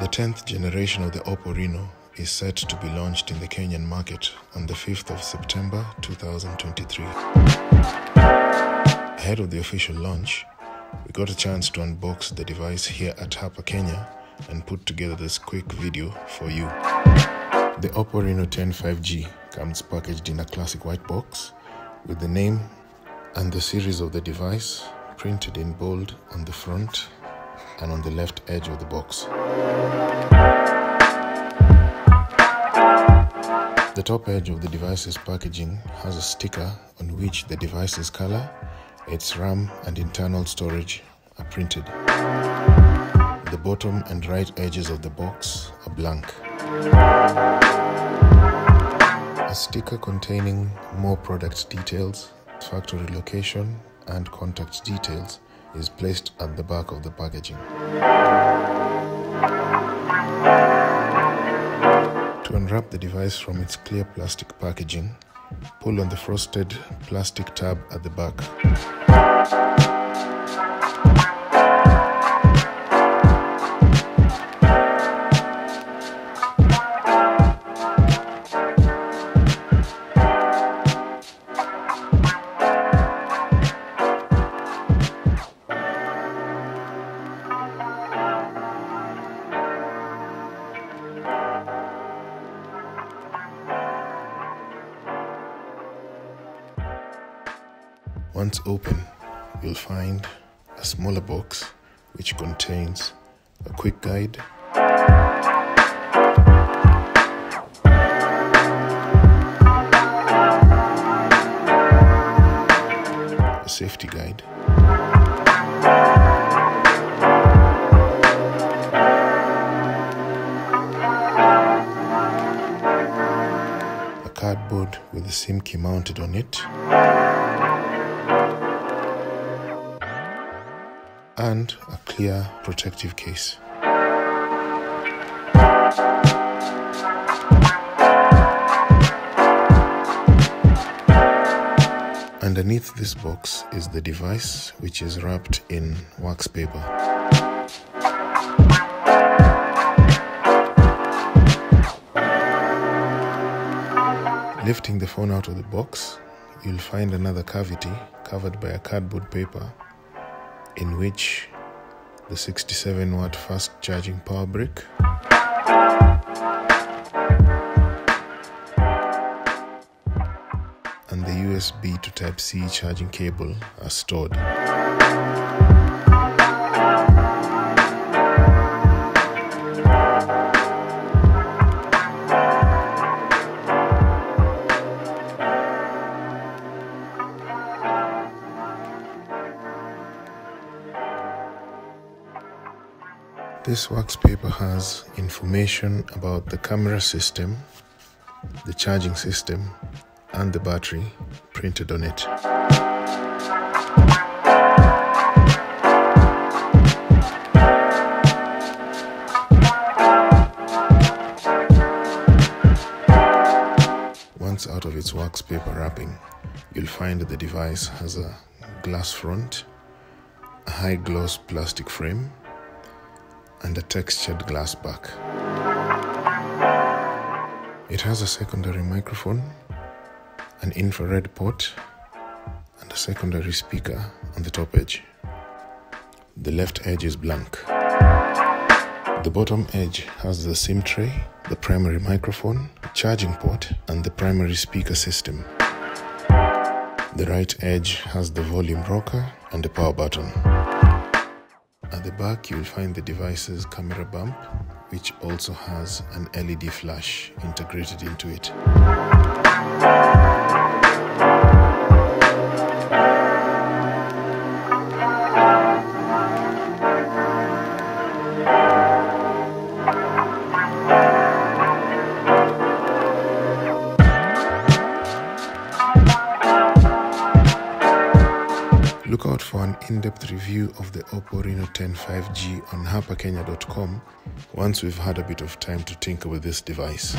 The 10th generation of the Oppo Reno is set to be launched in the Kenyan market on the 5th of September 2023. Ahead of the official launch, we got a chance to unbox the device here at Oppo Kenya and put together this quick video for you. The Oppo Reno10 5G comes packaged in a classic white box with the name and the series of the device printed in bold on the front and on the left edge of the box. The top edge of the device's packaging has a sticker on which the device's color, its RAM and internal storage are printed. The bottom and right edges of the box are blank. A sticker containing more product details, factory location and contact details is placed at the back of the packaging. To unwrap the device from its clear plastic packaging, pull on the frosted plastic tab at the back. Once open, you'll find a smaller box which contains a quick guide, a safety guide, a cardboard with a SIM key mounted on it, and a clear protective case. Underneath this box is the device, which is wrapped in wax paper. Lifting the phone out of the box, you'll find another cavity covered by a cardboard paper in which the 67-watt fast charging power brick and the USB to Type-C charging cable are stored. This wax paper has information about the camera system, the charging system, and the battery printed on it. Once out of its wax paper wrapping, you'll find that the device has a glass front, a high-gloss plastic frame, and a textured glass back. It has a secondary microphone, an infrared port, and a secondary speaker on the top edge. The left edge is blank. The bottom edge has the SIM tray, the primary microphone, charging port, and the primary speaker system. The right edge has the volume rocker and the power button. At the back, you'll find the device's camera bump, which also has an LED flash integrated into it. Look out for an in-depth review of the Oppo Reno10 5G on HapaKenya.com once we've had a bit of time to tinker with this device.